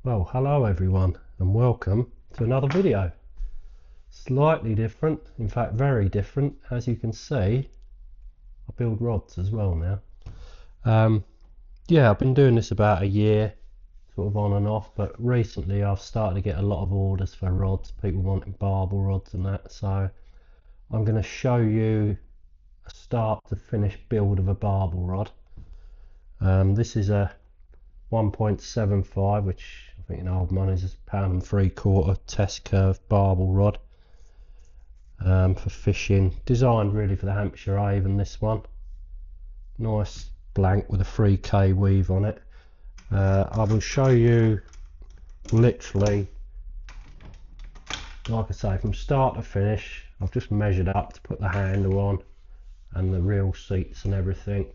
Well, hello everyone and welcome to another video. Slightly different, in fact very different. As you can see, I build rods as well now. Yeah, I've been doing this about a year, sort of on and off, but recently I've started to get a lot of orders for rods, people wanting barbel rods and that, so I'm going to show you a start to finish build of a barbel rod. This is a 1.75, which I think in old money is £1.75 test curve barbel rod for fishing, designed really for the Hampshire Avon. This one, nice blank with a 3K weave on it. I will show you literally, like I say, from start to finish. I've just measured up to put the handle on and the reel seats and everything.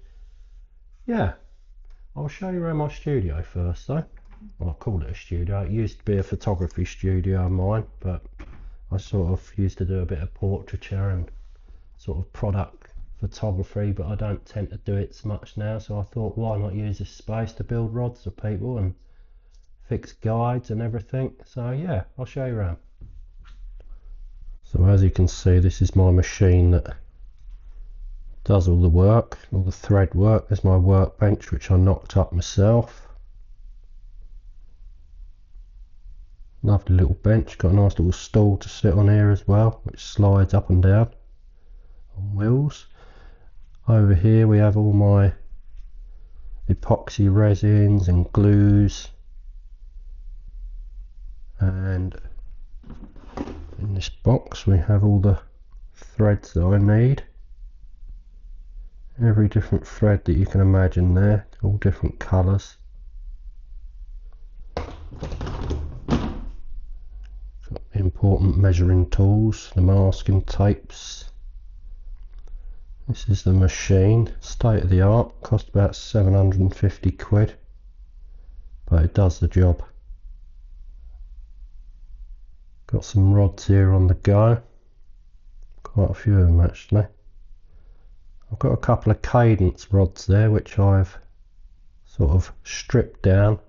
Yeah, I'll show you around my studio first though. Well, I call it a studio. It used to be a photography studio of mine, but I sort of used to do a bit of portraiture and sort of product photography, but I don't tend to do it so much now, so I thought, why not use this space to build rods for people and fix guides and everything. So yeah, I'll show you around. So as you can see, this is my machine that does all the work, all the thread work. There's my workbench, which I knocked up myself. Lovely little bench, got a nice little stool to sit on here as well, which slides up and down on wheels. Over here we have all my epoxy resins and glues, and in this box we have all the threads that I need. Every different thread that you can imagine there, all different colours. Important measuring tools, the masking tapes. This is the machine, state of the art, cost about 750 quid, but it does the job. Got some rods here on the go, quite a few of them actually. I've got a couple of cadence rods there which I've sort of stripped down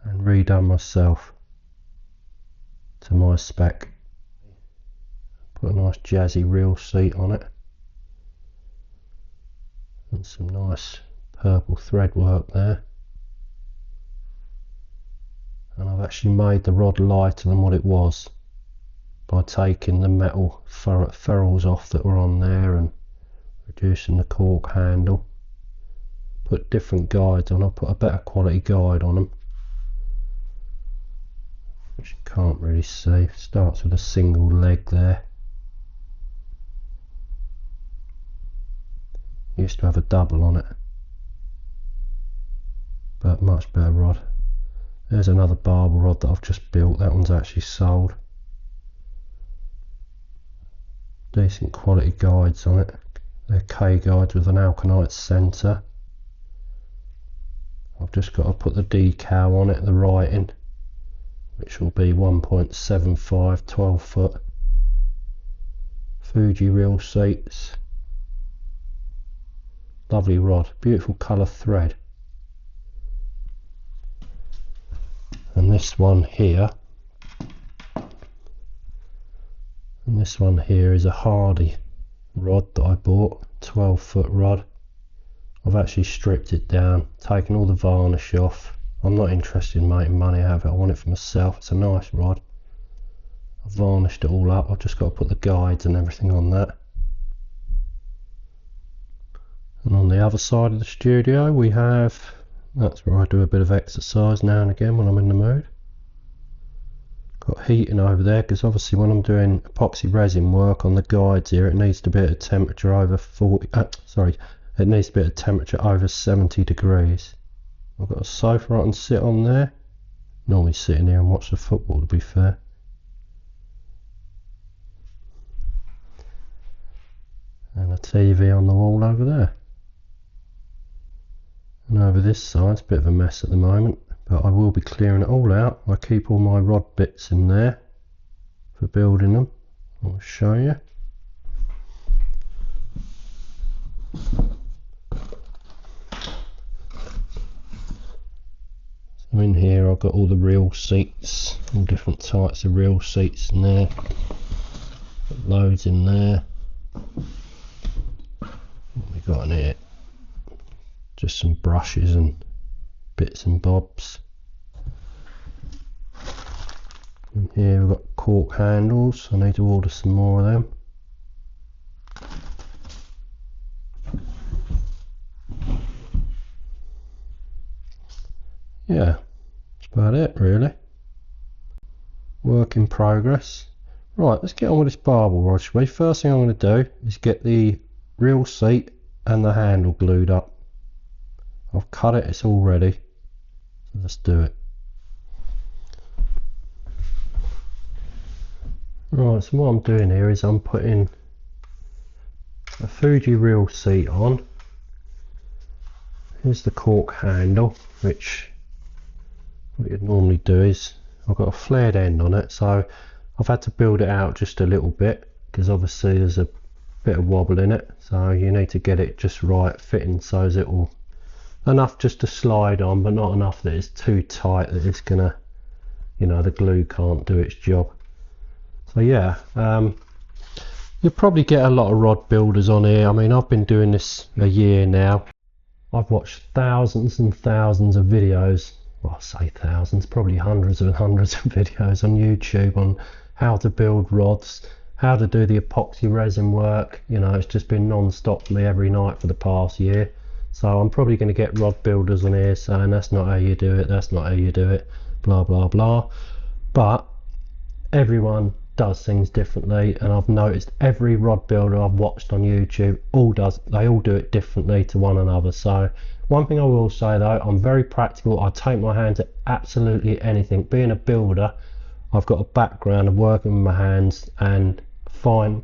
and redone myself to my spec. Put a nice jazzy reel seat on it and some nice purple thread work there, and I've actually made the rod lighter than what it was by taking the metal ferrules off that were on there and reducing the cork handle. Put different guides on, I'll put a better quality guide on them, which you can't really see. Starts with a single leg there. Used to have a double on it, but much better rod. There's another barbel rod that I've just built. That one's actually sold. Decent quality guides on it. They're K guides with an alkanite centre. I've just got to put the decal on it, the writing, which will be 1.75 12 foot. Fuji reel seats. Lovely rod, beautiful colour thread. And this one here, is a Hardy rod that I bought, 12 foot rod. I've actually stripped it down, taken all the varnish off. I'm not interested in making money out of it, I want it for myself. It's a nice rod. I've varnished it all up, I've just got to put the guides and everything on that. And on the other side of the studio we have, that's where I do a bit of exercise now and again when I'm in the mood. Got heating over there because obviously when I'm doing epoxy resin work on the guides here, it needs to be at a temperature over 70 degrees. I've got a sofa I can sit on there. Normally sit in here and watch the football, to be fair. And a TV on the wall over there. And over this side, it's a bit of a mess at the moment, but I will be clearing it all out. I keep all my rod bits in there for building them. I'll show you. In here I've got all the reel seats, all different types of reel seats in there, got loads in there. What we got in here? Just some brushes and bits and bobs. In here we've got cork handles, I need to order some more of them. Yeah, that's about it really. Work in progress. Right, let's get on with this barbel rod, shall we? First thing I'm going to do is get the reel seat and the handle glued up. I've cut it, it's all ready. So let's do it. Right, so what I'm doing here is I'm putting a Fuji reel seat on. Here's the cork handle, which what you'd normally do is I've got a flared end on it, so I've had to build it out just a little bit because obviously there's a bit of wobble in it, so you need to get it just right fitting so as it will enough just to slide on, but not enough that it's too tight that it's gonna, you know, the glue can't do its job. So yeah, you'll probably get a lot of rod builders on here. I mean, I've been doing this a year now. I've watched thousands and thousands of videos, well, I say thousands, probably hundreds and hundreds of videos on YouTube on how to build rods, how to do the epoxy resin work. You know, it's just been non-stop for me every night for the past year. So I'm probably going to get rod builders on here saying that's not how you do it, that's not how you do it, blah blah blah. But everyone does things differently, and I've noticed every rod builder I've watched on YouTube they all do it differently to one another. So one thing I will say though, I'm very practical. I take my hand to absolutely anything. Being a builder, I've got a background of working with my hands and fine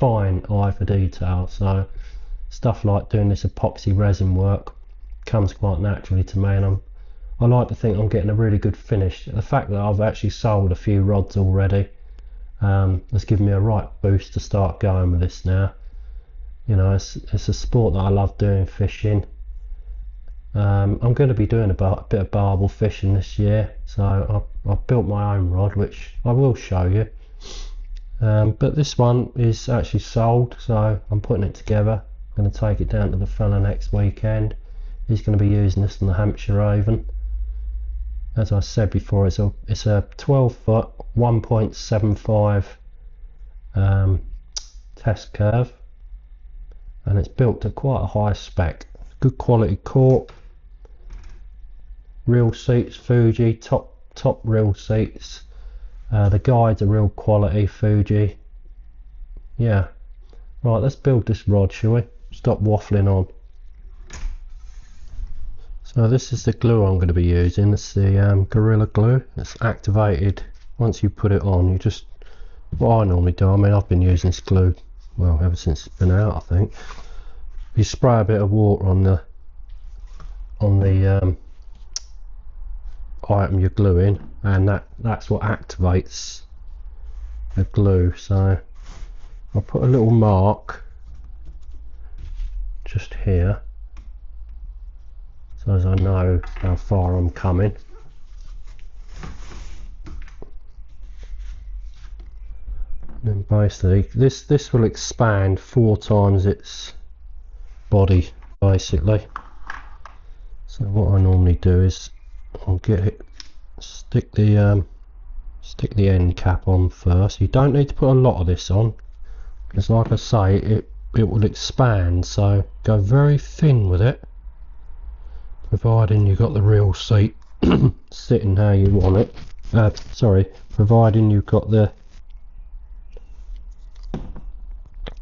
eye for detail, so stuff like doing this epoxy resin work comes quite naturally to me, and I like to think I'm getting a really good finish. The fact that I've actually sold a few rods already has given me a right boost to start going with this now. You know, it's a sport that I love doing, fishing. I'm going to be doing a bit of barbel fishing this year, so I've built my own rod, which I will show you. But this one is actually sold, so I'm putting it together. I'm going to take it down to the fella next weekend. He's going to be using this in the Hampshire Avon. As I said before, it's a 12 foot 1.75 test curve, and it's built to quite a high spec. Good quality cork, reel seats, Fuji, top reel seats. The guides are real quality, Fuji. Yeah, right, let's build this rod, shall we? Stop waffling on. So this is the glue I'm going to be using. It's the Gorilla Glue. It's activated once you put it on. You just, what I normally do, I mean, I've been using this glue, well, ever since it's been out, I think. You spray a bit of water on the item you're gluing, and that's what activates the glue. So I'll put a little mark just here, so as I know how far I'm coming. And then basically this will expand 4 times its body basically. So what I normally do is I'll get it, stick the end cap on first. You don't need to put a lot of this on, because like I say, it will expand, so go very thin with it, providing you've got the reel seat sitting how you want it. Providing you've got the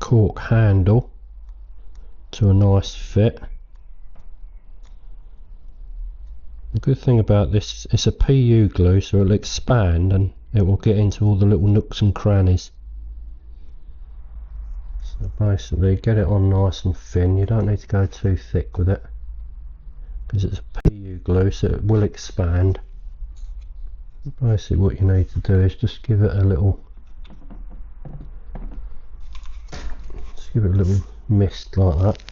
cork handle to a nice fit. The good thing about this, it's a PU glue, so it'll expand and it will get into all the little nooks and crannies. So basically get it on nice and thin. You don't need to go too thick with it, because it's a PU glue, so it will expand. Basically what you need to do is just give it a little mist like that,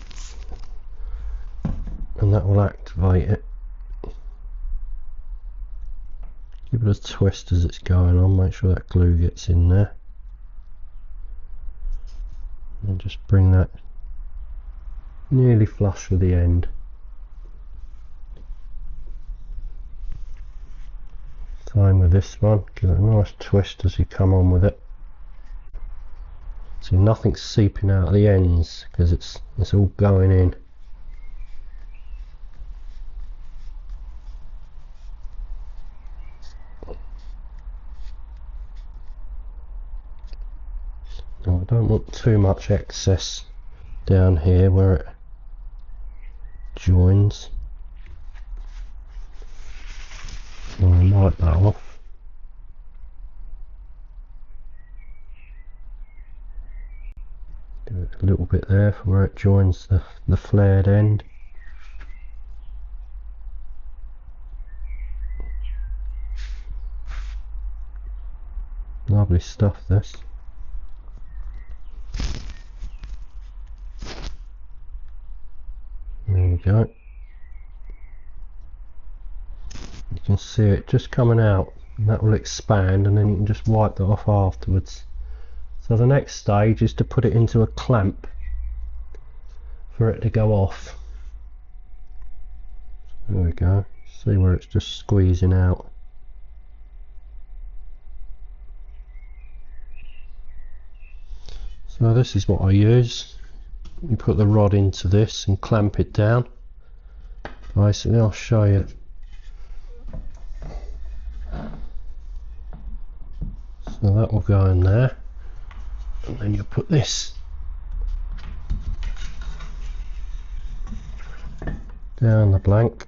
and that will activate it. Give it a twist as it's going on, make sure that glue gets in there. And just bring that nearly flush with the end. Same with this one, give it a nice twist as you come on with it. So nothing's seeping out of the ends because it's all going in. Now I don't want too much excess down here where it joins. So I'll wipe that off. Give it a little bit there for where it joins the flared end. Lovely stuff this. There we go. You can see it just coming out, and that will expand, and then you can just wipe that off afterwards. So the next stage is to put it into a clamp for it to go off. There we go. See where it's just squeezing out. So this is what I use. You put the rod into this and clamp it down. Basically, I'll show you. So that will go in there, and then you put this down the blank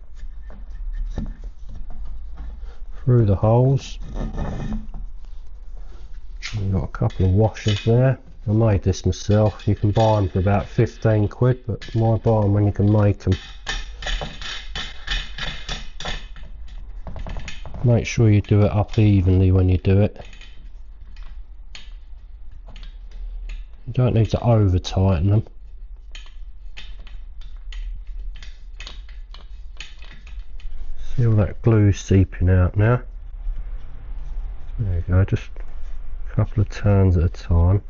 through the holes. You've got a couple of washers there. I made this myself. You can buy them for about 15 quid, but why buy them when you can make them? Make sure you do it up evenly when you do it. You don't need to over tighten them. See all that glue seeping out now? There you go, just a couple of turns at a time.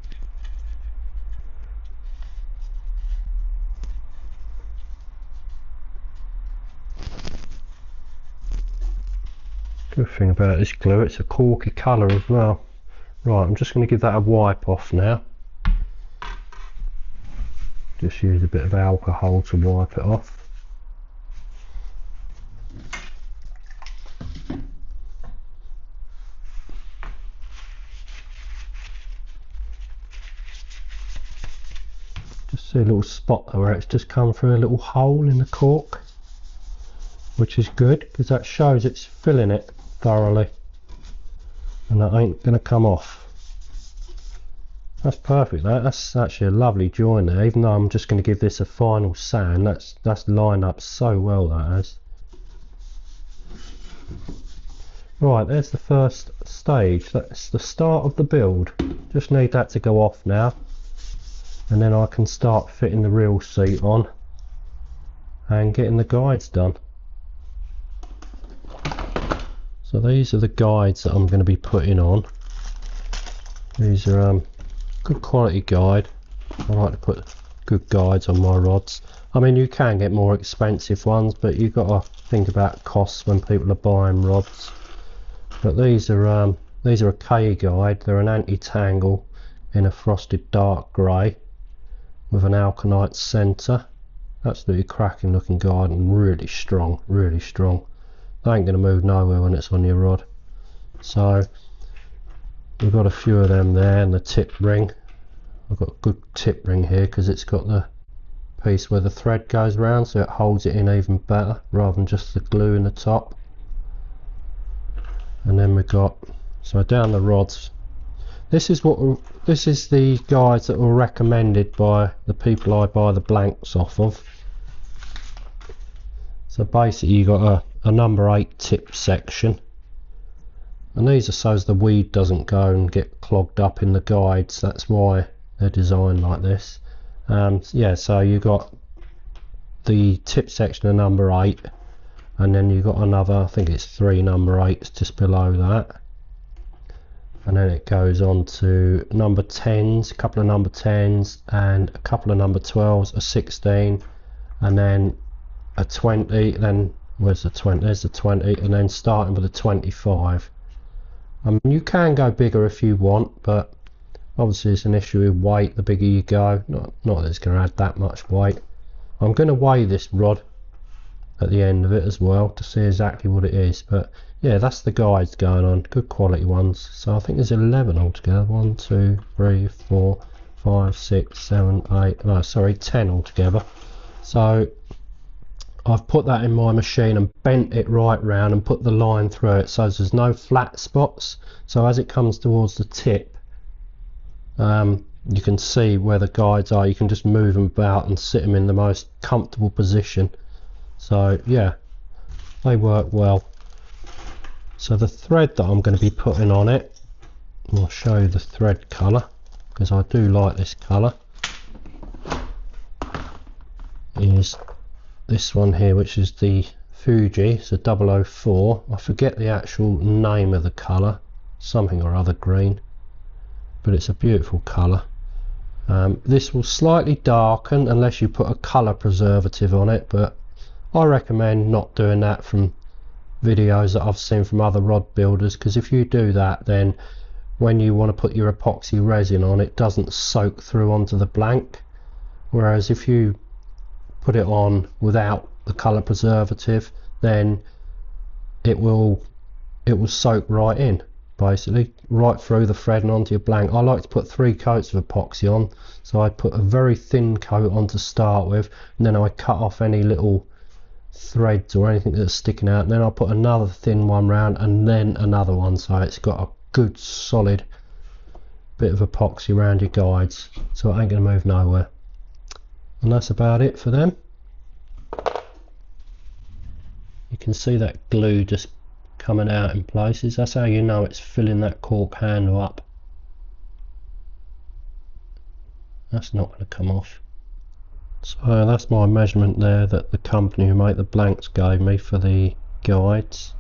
Good thing about this glue, it's a corky colour as well. Right, I'm just going to give that a wipe off now. Just use a bit of alcohol to wipe it off. Just see a little spot there where it's just come through a little hole in the cork, which is good because that shows it's filling it thoroughly, and that ain't going to come off. That's perfect. That's actually a lovely join there, even though I'm just going to give this a final sand. That's lined up so well, that has. Right, there's the first stage. That's the start of the build. Just need that to go off now, and then I can start fitting the real seat on and getting the guides done. So these are the guides that I'm going to be putting on. These are good quality guide. I like to put good guides on my rods. I mean, you can get more expensive ones, but you've got to think about costs when people are buying rods. But these are a K guide. They're an anti-tangle in a frosted dark grey with an alkanite centre. Absolutely cracking looking guide and really strong, really strong. They ain't going to move nowhere when it's on your rod. So we've got a few of them there, and the tip ring. I've got a good tip ring here because it's got the piece where the thread goes round, so it holds it in even better rather than just the glue in the top. And then we've got, so down the rods, this is the guides that were recommended by the people I buy the blanks off of. So basically you've got a number 8 tip section, and these are so as the weed doesn't go and get clogged up in the guides. That's why they're designed like this. Yeah, so you got the tip section of number 8, and then you've got another, I think it's 3 number 8s just below that, and then it goes on to number 10s, a couple of number 10s and a couple of number 12s, a 16, and then a 20, then where's the 20, there's the 20, and then starting with a 25. I mean, you can go bigger if you want, but obviously it's an issue with weight. The bigger you go, not that it's going to add that much weight. I'm going to weigh this rod at the end of it as well to see exactly what it is, but yeah, that's the guides going on, good quality ones. So I think there's 11 altogether. 1 2 3 4 5 6 7 8, no sorry, 10 altogether. So I've put that in my machine and bent it right round and put the line through it so there's no flat spots, so as it comes towards the tip, you can see where the guides are. You can just move them about and sit them in the most comfortable position. So yeah, they work well. So the thread that I'm going to be putting on it, I'll show you the thread colour because I do like this colour, is this one here, which is the Fuji. It's a 004. I forget the actual name of the colour, something or other green, but it's a beautiful colour. This will slightly darken unless you put a colour preservative on it, but I recommend not doing that from videos that I've seen from other rod builders, because if you do that, then when you want to put your epoxy resin on, it doesn't soak through onto the blank, whereas if you put it on without the colour preservative, then it will soak right in, basically right through the thread and onto your blank. I like to put 3 coats of epoxy on, so I put a very thin coat on to start with, and then I cut off any little threads or anything that's sticking out, and then I'll put another thin one round and then another one, so it's got a good solid bit of epoxy around your guides, so it ain't going to move nowhere. And that's about it for them. You can see that glue just coming out in places. That's how you know it's filling that cork handle up. That's not going to come off. So that's my measurement there that the company who make the blanks gave me for the guides.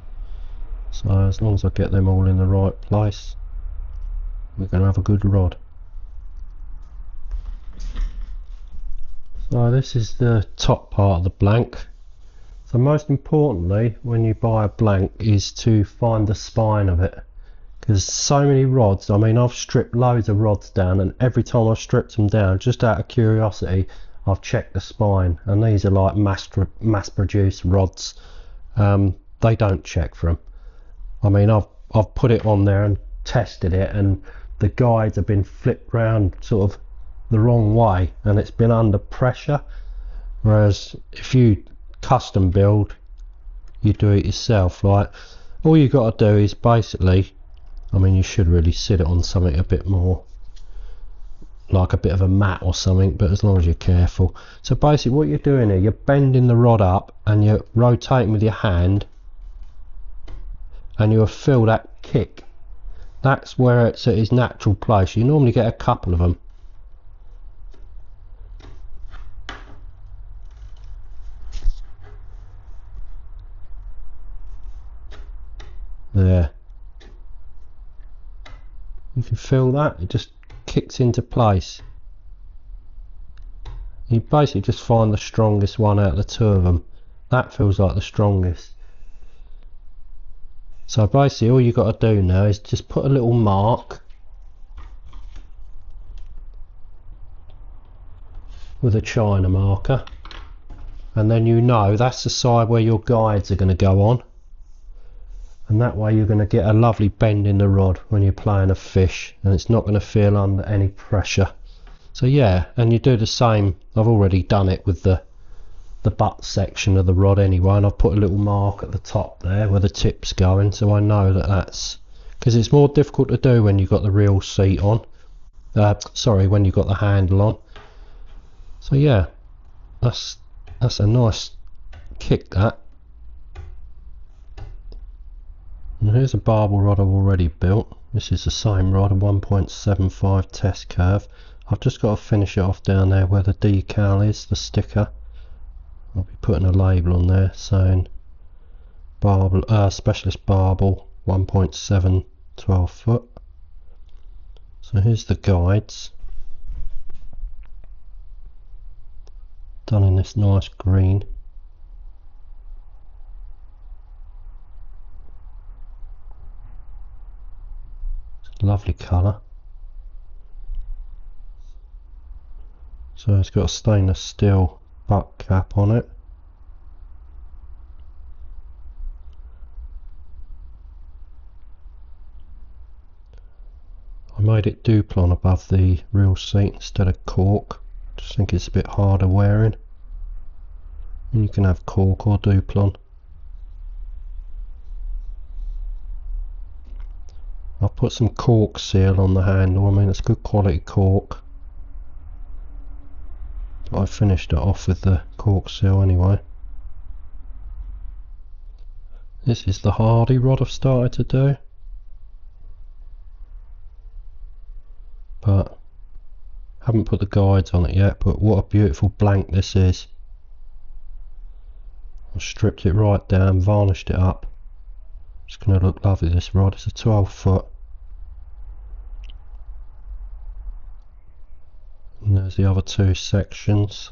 So as long as I get them all in the right place, we're going to have a good rod. So this is the top part of the blank. So most importantly when you buy a blank is to find the spine of it, because so many rods, I mean I've stripped loads of rods down, and every time I've stripped them down just out of curiosity I've checked the spine, and these are like mass produced rods. They don't check for them. I mean I've put it on there and tested it, and the guides have been flipped round sort of the wrong way and it's been under pressure, whereas if you custom build, you do it yourself, like all you got to do is basically, I mean you should really sit it on something a bit more like a bit of a mat or something, but as long as you're careful. So basically what you're doing here, you're bending the rod up and you're rotating with your hand, and you'll feel that kick. That's where it's at its natural place. You normally get a couple of them. There, you can feel that it just kicks into place. You basically just find the strongest one out of the 2 of them. That feels like the strongest. So basically all you got to do now is just put a little mark with a China marker, and then you know that's the side where your guides are going to go on, and that way you're going to get a lovely bend in the rod when you're playing a fish, and it's not going to feel under any pressure. So yeah, and you do the same. I've already done it with the butt section of the rod anyway, and I've put a little mark at the top there where the tip's going, so I know that that's, because it's more difficult to do when you've got the real seat on, sorry, when you've got the handle on. So yeah, that's a nice kick, that. And here's a barbel rod I've already built. This is the same rod, a 1.75 test curve. I've just got to finish it off down there where the decal is, the sticker. I'll be putting a label on there saying Barbel, specialist Barbel 1.7 12 foot. So here's the guides, done in this nice green. It's a lovely colour. So it's got a stainless steel butt cap on it. I made it Duplon above the real seat instead of cork. Just think it's a bit harder wearing. And you can have cork or Duplon. I've put some cork seal on the handle. I mean, it's good quality cork. But I finished it off with the cork seal anyway. This is the Hardy rod I've started to do. But haven't put the guides on it yet, but what a beautiful blank this is. I stripped it right down, varnished it up. It's going to look lovely, this rod. It's a 12 foot. And there's the other two sections.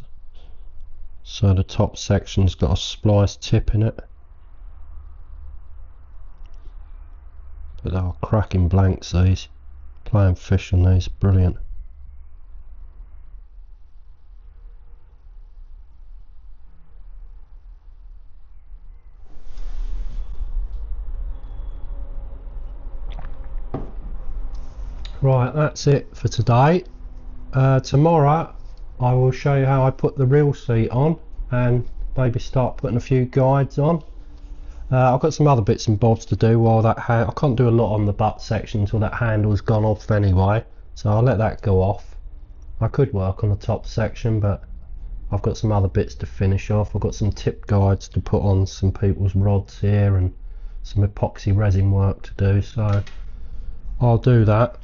So the top section's got a splice tip in it. But they are cracking blanks, these. Playing fish on these, brilliant. Right, that's it for today. Tomorrow I will show you how I put the reel seat on and maybe start putting a few guides on. I've got some other bits and bobs to do while that I can't do a lot on the butt section until that handle's gone off anyway, so I'll let that go off. I could work on the top section, but I've got some other bits to finish off. I've got some tip guides to put on some people's rods here and some epoxy resin work to do, so I'll do that.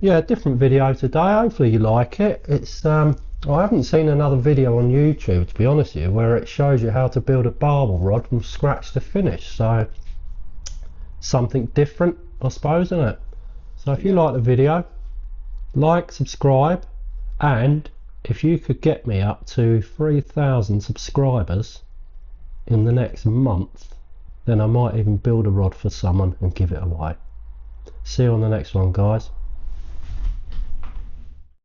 Yeah, different video today. Hopefully you like it. It's I haven't seen another video on YouTube, to be honest with you, where it shows you how to build a barbel rod from scratch to finish. So something different, I suppose, isn't it? So if you like the video, like, subscribe, and if you could get me up to 3,000 subscribers in the next month, then I might even build a rod for someone and give it away. See you on the next one, guys.